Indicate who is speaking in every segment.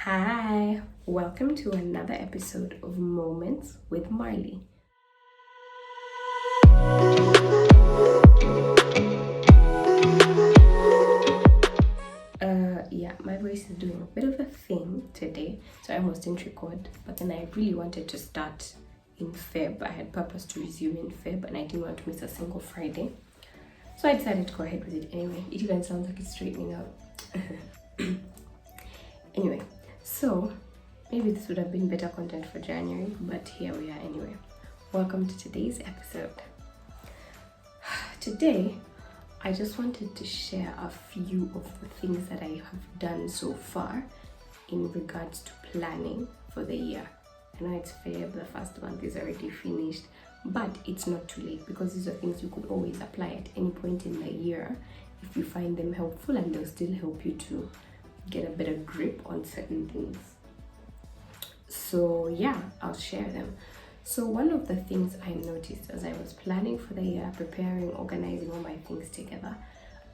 Speaker 1: Hi, welcome to another episode of Moments with Marlie. My voice is doing a bit of a thing today, so I almost didn't record, but then I really wanted to start in Feb. I had purpose to resume in Feb, and I didn't want to miss a single Friday. So I decided to go ahead with it anyway. It even sounds like it's straightening out. Anyway, so maybe this would have been better content for January, but here we are anyway. Welcome to today's episode. Today, I just wanted to share a few of the things that I have done so far in regards to planning for the year. I know it's Feb, the first month is already finished, but it's not too late because these are things you could always apply at any point in the year if you find them helpful, and they'll still help you to get a better grip on certain things. So yeah, I'll share them. So one of the things I noticed as I was planning for the year, preparing, organizing all my things together,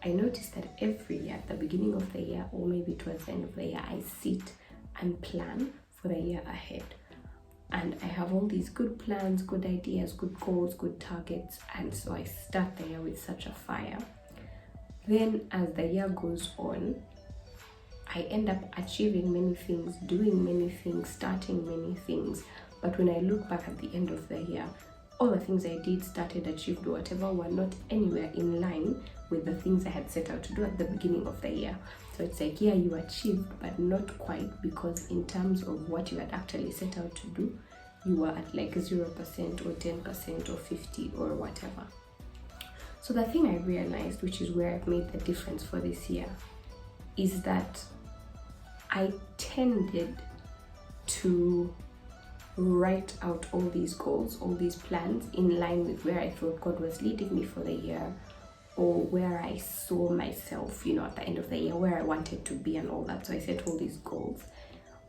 Speaker 1: I noticed that every year at the beginning of the year, or maybe towards the end of the year, I sit and plan for the year ahead. And I have all these good plans, good ideas, good goals, good targets, and so I start the year with such a fire. Then as the year goes on, I end up achieving many things, doing many things, starting many things. But when I look back at the end of the year, all the things I did, started, achieved, or whatever were not anywhere in line with the things I had set out to do at the beginning of the year. So it's like, yeah, you achieved, but not quite, because in terms of what you had actually set out to do, you were at like 0% or 10% or 50 or whatever. So the thing I realized, which is where I've made the difference for this year, is that I tended to write out all these goals, all these plans in line with where I thought God was leading me for the year, or where I saw myself, at the end of the year, where I wanted to be and all that. So I set all these goals,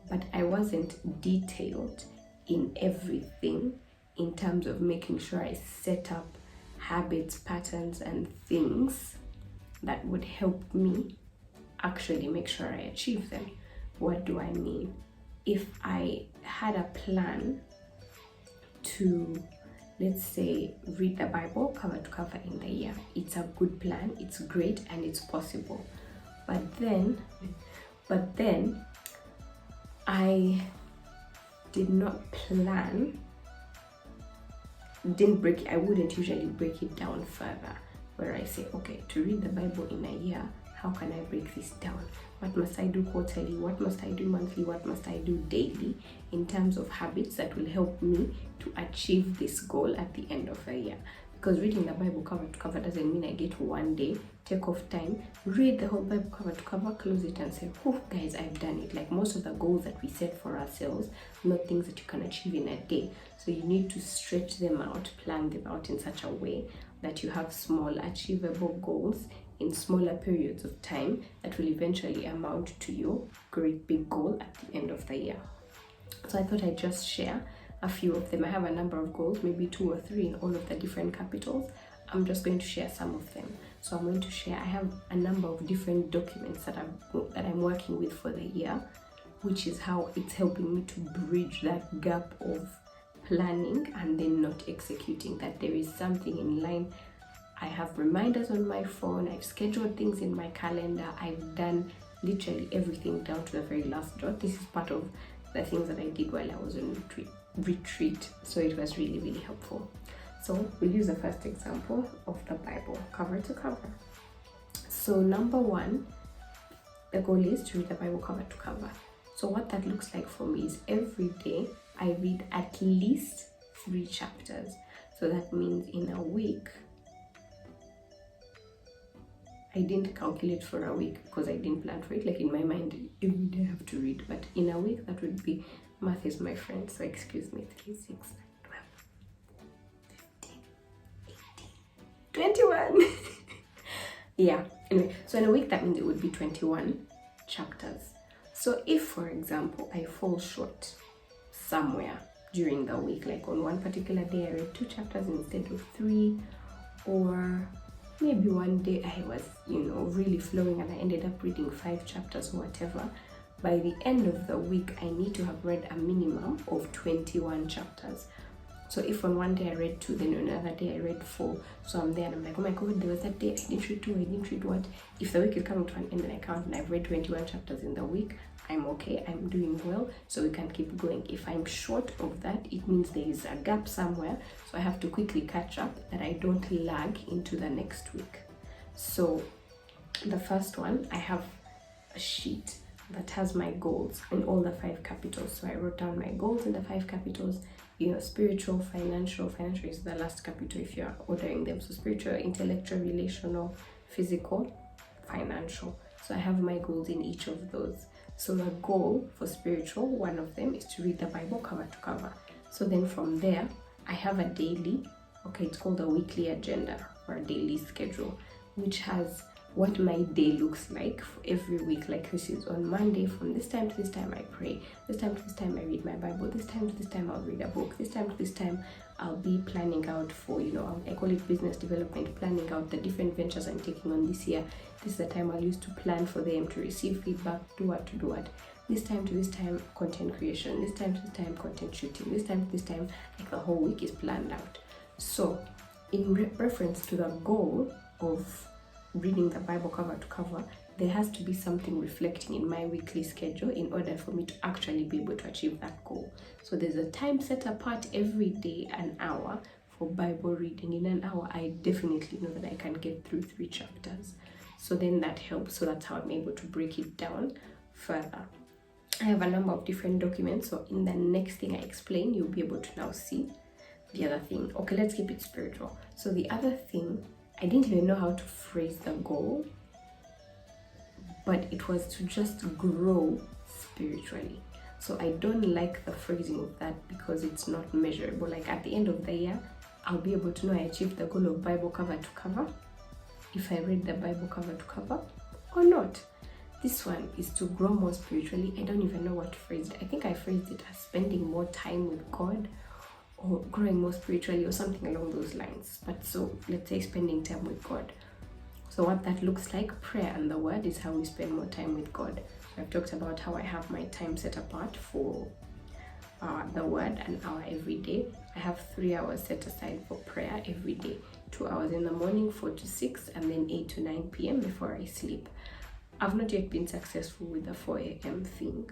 Speaker 1: but I wasn't detailed in everything in terms of making sure I set up habits, patterns, and things that would help me actually make sure I achieve them. What do I mean? If I had a plan to, let's say, read the Bible cover to cover in the year, it's a good plan, it's great, and it's possible. But then I did not plan, I wouldn't usually break it down further, where I say, okay, to read the Bible in a year, how can I break this down? What must I do quarterly? What must I do monthly? What must I do daily in terms of habits that will help me to achieve this goal at the end of the year? Because reading the Bible cover to cover doesn't mean I get one day, take off time, read the whole Bible cover to cover, close it and say, oh guys, I've done it. Like most of the goals that we set for ourselves, not things that you can achieve in a day. So you need to stretch them out, plan them out in such a way that you have small achievable goals in smaller periods of time that will eventually amount to your great big goal at the end of the year. So I thought I'd just share a few of them. I have a number of goals, maybe 2 or 3 in all of the different capitals. I'm just going to share some of them. So I'm going to share, I have a number of different documents that I'm working with for the year, which is how it's helping me to bridge that gap of planning and then not executing, that there is something in line. I have reminders on my phone, I've scheduled things in my calendar, I've done literally everything down to the very last dot. This is part of the things that I did while I was on retreat, so it was really, really helpful. So we'll use the first example of the Bible, cover to cover. So number 1, the goal is to read the Bible cover to cover. So what that looks like for me is every day I read at least 3 chapters. So that means in a week, I didn't calculate for a week because I didn't plan for it. Like in my mind, every day I have to read. But in a week, that would be, math is my friend, so excuse me, 3, 6, 9, 12, 15, 18, 21. Yeah, anyway, so in a week, that means it would be 21 chapters. So if, for example, I fall short somewhere during the week, like on one particular day, I read 2 chapters instead of 3, or maybe one day I was, really flowing and I ended up reading 5 chapters or whatever, by the end of the week, I need to have read a minimum of 21 chapters. So if on one day I read 2, then on another day I read 4, so I'm there and I'm like, oh my god, there was that day I didn't read 2, I didn't read what? If the week is coming to an end and I count and I've read 21 chapters in the week, I'm okay, I'm doing well, so we can keep going. If I'm short of that, it means there is a gap somewhere, so I have to quickly catch up that I don't lag into the next week. So the first one, I have a sheet that has my goals in all the 5 capitals. So I wrote down my goals in the 5 capitals. Spiritual, financial is the last capital if you're ordering them. So spiritual, intellectual, relational, physical, financial. So I have my goals in each of those. So the goal for spiritual, one of them is to read the Bible cover to cover. So then from there, I have a daily, it's called a weekly agenda or a daily schedule, which has what my day looks like for every week. Like this is on Monday, from this time to this time I pray, this time to this time I read my Bible, this time to this time I'll read a book, this time to this time I'll be planning out for, I call it business development, planning out the different ventures I'm taking on this year. This is the time I'll use to plan for them, to receive feedback, do what. This time to this time content creation, this time to this time content shooting, this time to this time, like the whole week is planned out. So in reference to the goal of reading the Bible cover to cover, there has to be something reflecting in my weekly schedule in order for me to actually be able to achieve that goal. So there's a time set apart every day, an hour for Bible reading. In an hour, I definitely know that I can get through 3 chapters. So then that helps. So that's how I'm able to break it down further. I have a number of different documents. So in the next thing I explain, you'll be able to now see the other thing. Okay, let's keep it spiritual. So the other thing, I didn't even know how to phrase the goal, but it was to just grow spiritually. So I don't like the phrasing of that because it's not measurable. Like at the end of the year, I'll be able to know I achieved the goal of Bible cover to cover, if I read the Bible cover to cover or not. This one is to grow more spiritually. I don't even know what to phrase it. I think I phrased it as spending more time with God, or growing more spiritually, or something along those lines. But so let's say spending time with God. So what that looks like, prayer and the word, is how we spend more time with God. So I've talked about how I have my time set apart for the word, an hour every day. I have 3 hours set aside for prayer every day, 2 hours in the morning, 4 to 6, and then 8 to 9 p.m. before I sleep. I've not yet been successful with the 4 a.m. thing.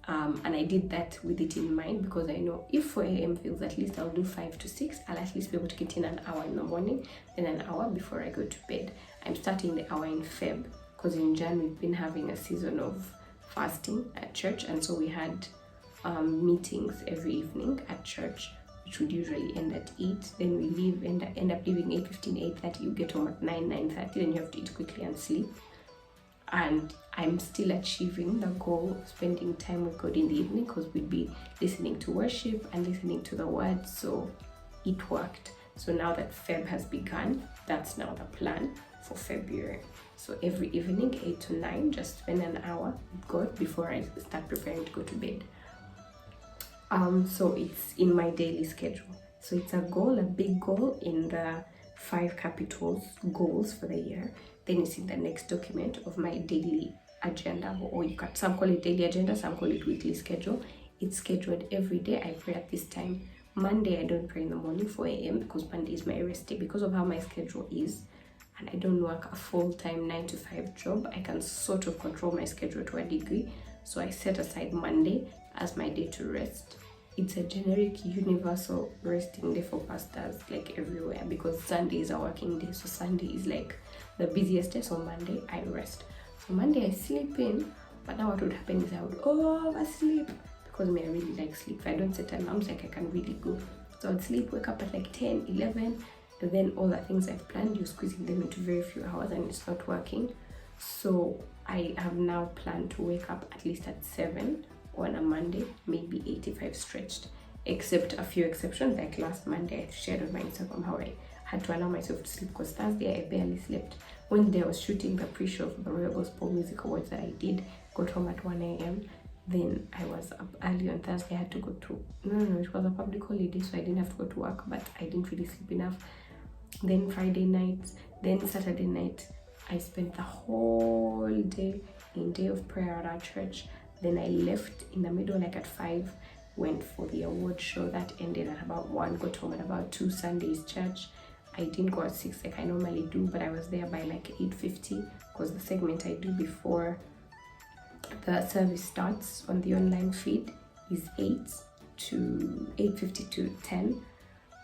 Speaker 1: And I did that with it in mind because I know if 4 a.m. fails, at least I'll do 5 to 6. I'll at least be able to get in an hour in the morning, then an hour before I go to bed. I'm starting the hour in Feb because in Jan we've been having a season of fasting at church, and so we had meetings every evening at church, which would usually end at 8. Then we leave, end up leaving 8:15, 8:30. You get home at 9, 9:30. Then you have to eat quickly and sleep. And I'm still achieving the goal of spending time with God in the evening because we'd be listening to worship and listening to the word. So it worked. So now that Feb has begun, that's now the plan for February. So every evening, 8 to 9, just spend an hour with God before I start preparing to go to bed. So it's in my daily schedule. So it's a goal, a big goal in the 5 capitals goals for the year. Then it's in the next document of my daily agenda, or some call it daily agenda, some call it weekly schedule. It's scheduled every day. I pray at this time. Monday, I don't pray in the morning, 4 a.m. because Monday is my rest day. Because of how my schedule is, and I don't work a full-time 9 to 5 job, I can sort of control my schedule to a degree. So I set aside Monday as my day to rest. It's a generic universal resting day for pastors, like everywhere, because Sunday is a working day. So Sunday is like the busiest day. So Monday I rest. So Monday I sleep in, but now what would happen is I would oversleep because I really like sleep. If I don't set alarms, like I can really go. So I'd sleep, wake up at like 10, 11, and then all the things I've planned, you're squeezing them into very few hours and it's not working. So I have now planned to wake up at least at 7 on a Monday, maybe 8 if I've stretched, except a few exceptions. Like last Monday, I shared on my Instagram how I had to allow myself to sleep because Thursday I barely slept. Wednesday I was shooting the pre-show for the Royal Gospel Music Awards that I did, got home at 1 a.m. Then I was up early on Thursday. I had to go to, no, it was a public holiday, so I didn't have to go to work, but I didn't really sleep enough. Then Friday night, then Saturday night, I spent the whole day in day of prayer at our church. Then I left in the middle, like at 5, went for the award show that ended at about 1, got home at about 2, Sunday's church. I didn't go at 6 like I normally do, but I was there by like 8:50 because the segment I do before the service starts on the online feed is 8:50 to 10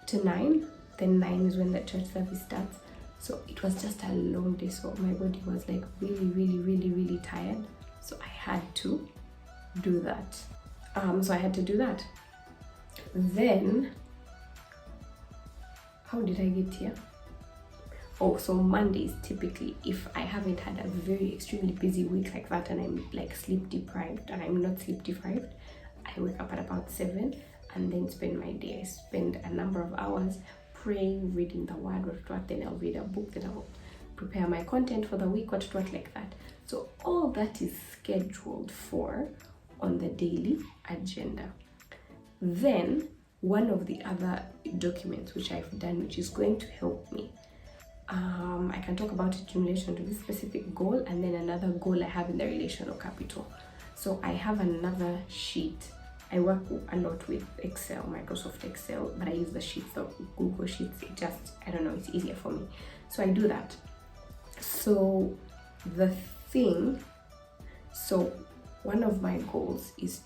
Speaker 1: to 9. Then 9 is when the church service starts. So it was just a long day, so my body was like really tired, so I had to do that. Then how did I get here? Oh, so Mondays, typically, if I haven't had a very extremely busy week like that and I'm like sleep deprived, and I'm not sleep deprived, I wake up at about 7 and then spend my day. I spend a number of hours praying, reading the word, what, then I'll read a book, then I'll prepare my content for the week, what like that. So all that is scheduled for on the daily agenda. Then one of the other documents which I've done, which is going to help me, I can talk about it in relation to this specific goal, and then another goal I have in the relational capital. So I have another sheet. I work a lot with Excel, Microsoft Excel, but I use the sheets of Google Sheets. It just, I don't know, it's easier for me. So I do that. So one of my goals is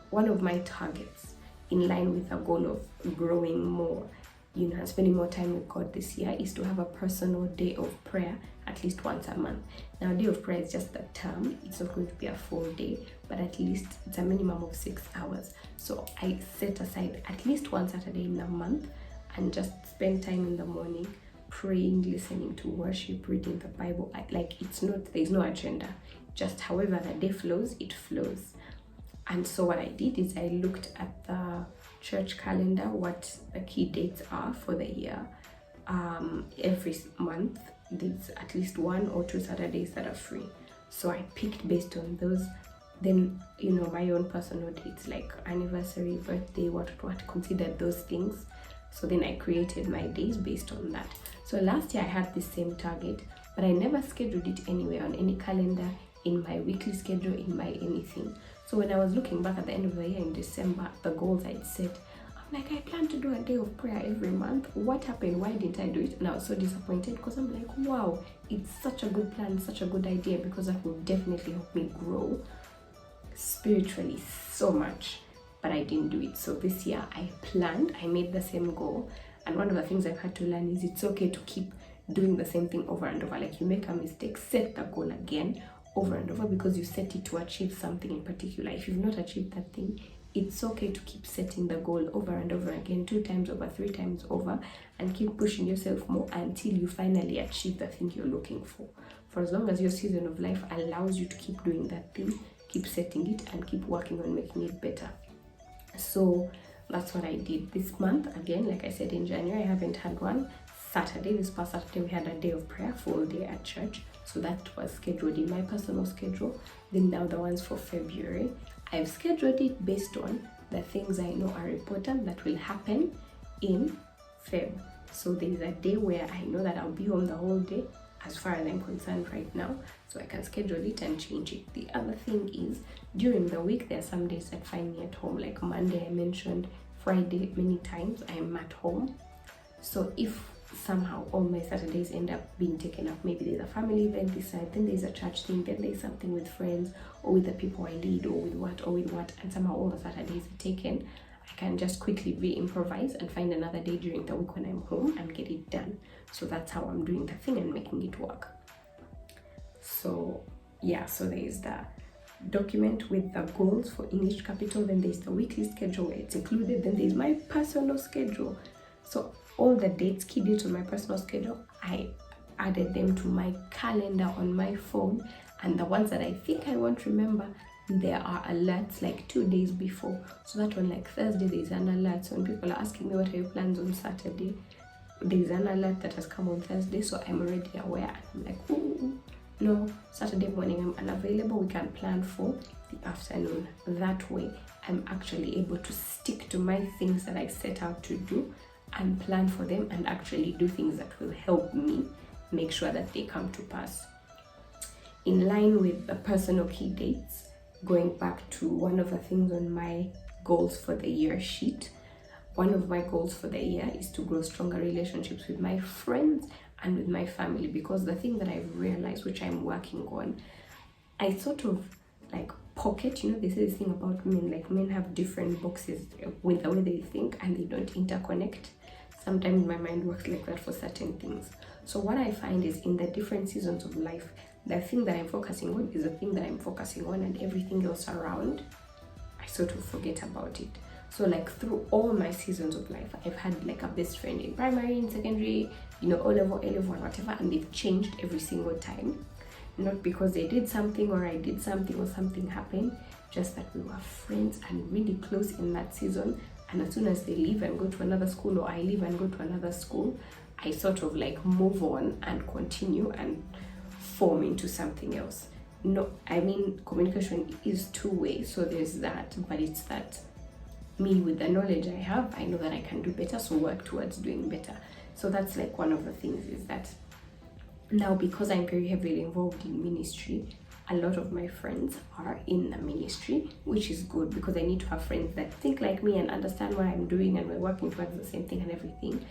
Speaker 1: one of my targets in line with a goal of growing more, and spending more time with God this year, is to have a personal day of prayer at least once a month. Now, a day of prayer is just the term. It's not going to be a full day, but at least it's a minimum of 6 hours. So I set aside at least one Saturday in a month and just spend time in the morning praying, listening to worship, reading the Bible. There's no agenda. Just however the day flows, it flows. And so what I did is I looked at the church calendar, what the key dates are for the year. Every month there's at least 1 or 2 Saturdays that are free, so I picked based on those. Then my own personal dates like anniversary, birthday, what considered those things. So then I created my days based on that. So last year I had the same target, but I never scheduled it anywhere on any calendar, in my weekly schedule, in my anything. So when I was looking back at the end of the year in December, the goals I'd set, I'm like, I plan to do a day of prayer every month. What happened? Why didn't I do it? And I was so disappointed because I'm like, wow, it's such a good plan, such a good idea, because that will definitely help me grow spiritually so much. But I didn't do it. So this year I made the same goal. And one of the things I've had to learn is it's okay to keep doing the same thing over and over. Like, you make a mistake, set the goal again over and over, because you set it to achieve something in particular. If you've not achieved that thing, it's okay to keep setting the goal over and over again, 2 times over, 3 times over, and keep pushing yourself more until you finally achieve the thing you're looking for. For as long as your season of life allows you to keep doing that thing, keep setting it and keep working on making it better. So that's what I did this month. Again, like I said, in January I haven't had one Saturday. This past Saturday we had a day of prayer, full day at church, so that was scheduled in my personal schedule. Then now the ones for February, I've scheduled it based on the things I know are important that will happen in Feb. So there's a day where I know that I'll be home the whole day as far as I'm concerned right now, so I can schedule it and change it. The other thing is, during the week there are some days that find me at home, like Monday I mentioned, Friday many times I'm at home. So if somehow all my Saturdays end up being taken up, maybe there's a family event this side, then there's a church thing, then there's something with friends or with the people I lead, or with what, and somehow all the Saturdays are taken, I can just quickly re-improvise and find another day during the week when I'm home and get it done. So that's how I'm doing the thing and making it work. So yeah, so there is the document with the goals for English Capital, then there's the weekly schedule where it's included, then there's my personal schedule. So all the dates, key dates on my personal schedule, I added them to my calendar on my phone, and the ones that I think I won't remember, there are alerts like 2 days before. So that one, like Thursday, there's an alert. So when people are asking me what are your plans on Saturday, there's an alert that has come on Thursday, so I'm already aware. I'm like, ooh, no, Saturday morning I'm unavailable, we can plan for the afternoon. That way I'm actually able to stick to my things that I set out to do and plan for them, and actually do things that will help me make sure that they come to pass. in line with the personal key dates, going back to one of the things on my goals for the year sheet, one of my goals for the year is to grow stronger relationships with my friends and with my family, because the thing that I've realized, which I'm working on, I sort of like pocket, they say this thing about men, like men have different boxes with the way they think and they don't interconnect. Sometimes my mind works like that for certain things. So what I find is in the different seasons of life, the thing that I'm focusing on is the thing that I'm focusing on, and everything else around, I sort of forget about it. So like through all my seasons of life, I've had like a best friend in primary, in secondary, O-level, A-level, whatever, and they've changed every single time. Not because they did something or I did something or something happened, just that we were friends and really close in that season. And as soon as they leave and go to another school, or I leave and go to another school, I sort of like move on and continue and form into something else. No, I mean, communication is two-way, so there's that, but it's that me, with the knowledge I have, I know that I can do better, so work towards doing better. So that's like one of the things, is that now, because I'm very heavily involved in ministry, a lot of my friends are in the ministry, which is good, because I need to have friends that think like me and understand what I'm doing, and we're working towards the same thing and everything.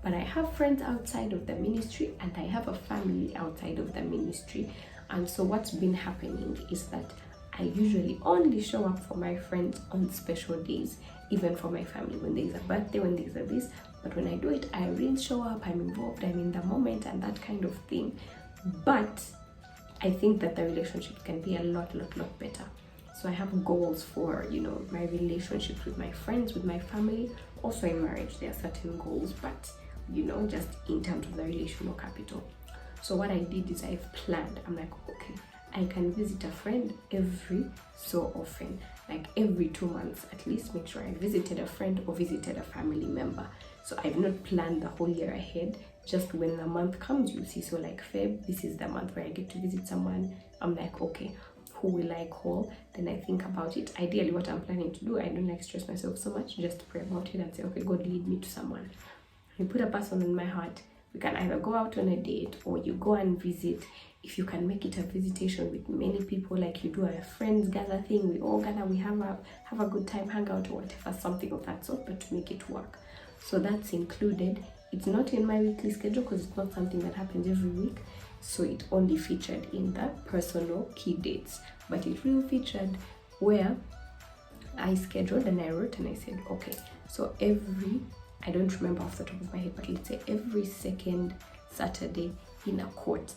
Speaker 1: But I have friends outside of the ministry, and I have a family outside of the ministry. And so what's been happening is that I usually only show up for my friends on special days, even for my family, when there's a birthday, when there's a this. But when I do it, I really show up, I'm involved, I'm in the moment, and that kind of thing. But I think that the relationship can be a lot better. So I have goals for, my relationships with my friends, with my family. Also in marriage, there are certain goals, but, just in terms of the relational capital. So what I did is I've planned. I'm like, okay, I can visit a friend every so often, like every 2 months at least. Make sure I visited a friend or visited a family member. So I've not planned the whole year ahead. Just when the month comes, you see. So like Feb, this is the month where I get to visit someone. I'm like, okay, who will I call? Then I think about it. Ideally, what I'm planning to do, I don't like stress myself so much. Just pray about it and say, okay, God, lead me to someone. You put a person in my heart. We can either go out on a date, or you go and visit. If you can make it a visitation with many people, like you do a friends gather thing, we all gather, we have a good time, hang out or whatever, something of that sort, but to make it work. So that's included. It's not in my weekly schedule because it's not something that happens every week. So it only featured in the personal key dates, but it really featured where I scheduled and I wrote and I said, okay, so I don't remember off the top of my head, but let's say every second Saturday in a court,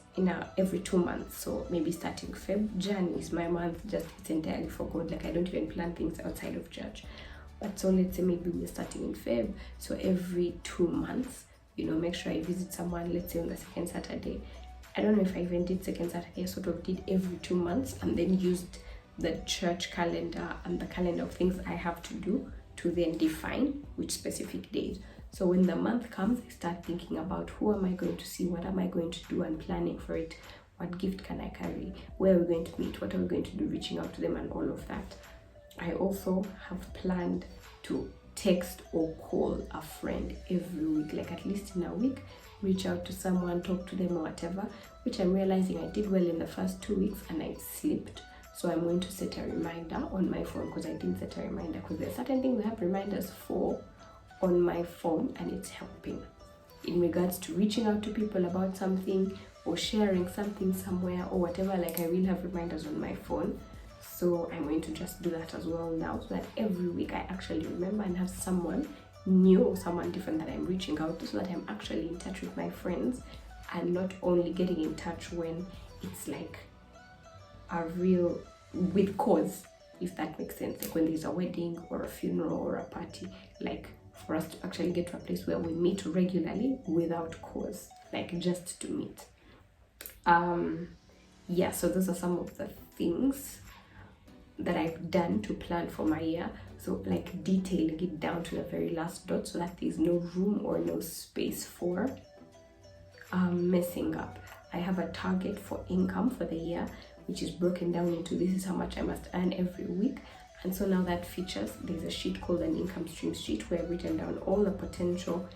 Speaker 1: every 2 months. So maybe starting Feb, Jan is my month, just it's entirely for God. Like I don't even plan things outside of church. But so let's say maybe we're starting in Feb. So every 2 months, make sure I visit someone, let's say on the second Saturday. I don't know if I even did second Saturday. I sort of did every 2 months and then used the church calendar and the calendar of things I have to do to then define which specific days. So when the month comes, I start thinking about who am I going to see, what am I going to do, and planning for it. What gift can I carry? Where are we going to meet? What are we going to do? Reaching out to them and all of that. I also have planned to text or call a friend every week, like at least in a week, reach out to someone, talk to them or whatever, which I'm realizing I did well in the first 2 weeks and I slipped. So I'm going to set a reminder on my phone, because I didn't set a reminder, because there are certain things I have reminders for on my phone, and it's helping in regards to reaching out to people about something or sharing something somewhere or whatever. Like I will have reminders on my phone. So I'm going to just do that as well now, so that every week I actually remember and have someone new or someone different that I'm reaching out to, so that I'm actually in touch with my friends and not only getting in touch when it's like a real with cause, if that makes sense, like when there's a wedding or a funeral or a party, like for us to actually get to a place where we meet regularly without cause, like just to meet. Yeah, so those are some of the things that I've done to plan for my year. So like detailing it down to the very last dot, so that there's no room or no space for messing up. I have a target for income for the year, which is broken down into this is how much I must earn every week. And so now that features, there's a sheet called an income stream sheet, where I've written down all the potential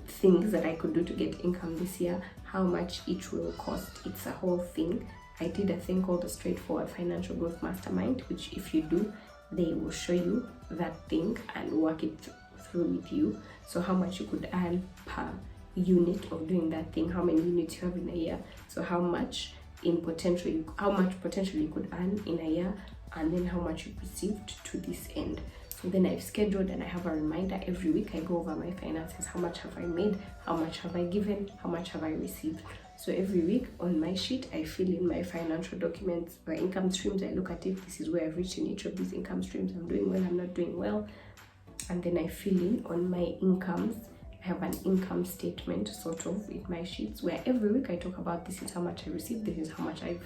Speaker 1: things that I could do to get income this year, how much each will cost. It's a whole thing. I did a thing called the Straightforward Financial Growth Mastermind, which if you do, they will show you that thing and work it through with you. So how much you could earn per unit of doing that thing, how many units you have in a year, so how much potential you could earn in a year, and then how much you received to this end. So then I've scheduled and I have a reminder every week. I go over my finances. How much have I made? How much have I given? How much have I received? So every week on my sheet, I fill in my financial documents, my income streams. I look at it. This is where I've reached in each of these income streams. I'm doing well, I'm not doing well. And then I fill in on my incomes. I have an income statement sort of in my sheets where every week I talk about this is how much I received, this is how much I've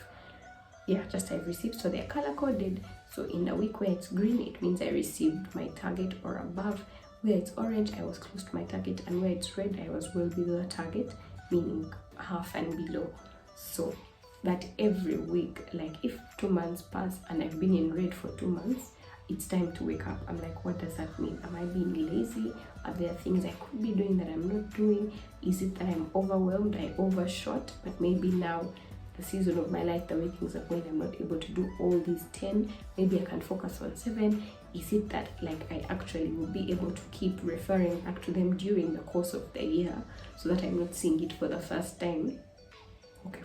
Speaker 1: received. So they're color coded. So in a week where it's green, it means I received my target or above. Where it's orange, I was close to my target, and where it's red, I was well below the target, meaning half and below. So that every week, like if 2 months pass and I've been in red for 2 months, it's time to wake up. I'm like, what does that mean? Am I being lazy? Are there things I could be doing that I'm not doing? Is it that I'm overwhelmed? I overshot, but maybe now the season of my life, the way things are going, I'm not able to do all these 10. Maybe I can focus on 7. Is it that like I actually will be able to keep referring back to them during the course of the year, so that I'm not seeing it for the first time,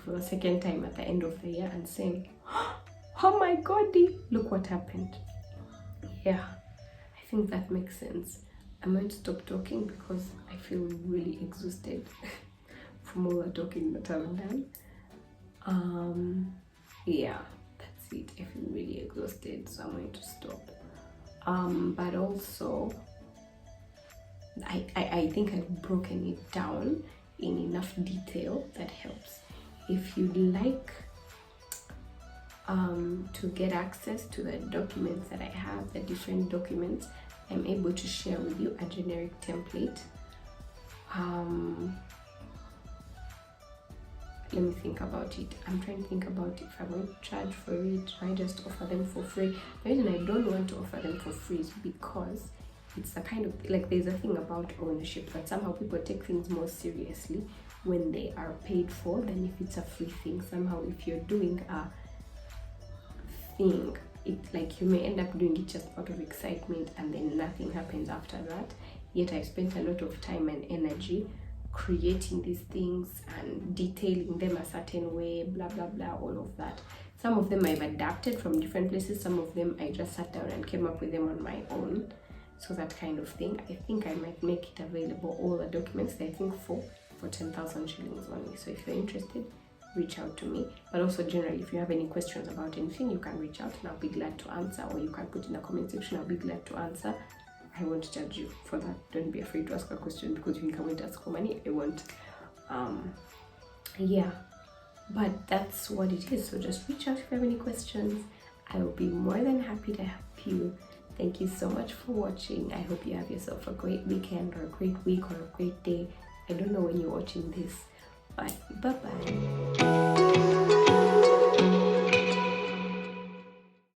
Speaker 1: for the second time at the end of the year and saying, oh my god, look what happened. Yeah, I think that makes sense. I'm going to stop talking because I feel really exhausted from all the talking that I've done. Yeah, that's it. I feel really exhausted, so I'm going to stop. But also I think I've broken it down in enough detail that helps. If you'd like to get access to the documents that I have, the different documents, I'm able to share with you a generic template. Let me think about it. I'm trying to think about if I'm going to charge for it. I just offer them for free. The reason I don't want to offer them for free is because it's the kind of, like, there's a thing about ownership that somehow people take things more seriously when they are paid for than if it's a free thing. Somehow if you're doing a thing, it's like you may end up doing it just out of excitement and then nothing happens after that. Yet I've spent a lot of time and energy creating these things and detailing them a certain way, blah blah blah, all of that. Some of them I've adapted from different places, some of them I just sat down and came up with them on my own. So that kind of thing. I think I might make it available, all the documents, I think for 10,000 shillings only. So if you're interested, reach out to me. But also generally, if you have any questions about anything, you can reach out and I'll be glad to answer, or you can put in the comment section, I'll be glad to answer. I won't judge you for that. Don't be afraid to ask a question, because you can come and ask for money. I won't. Yeah, but that's what it is. So just reach out if you have any questions. I will be more than happy to help you. Thank you so much for watching. I hope you have yourself a great weekend or a great week or a great day. I don't know when you're watching this, but bye bye.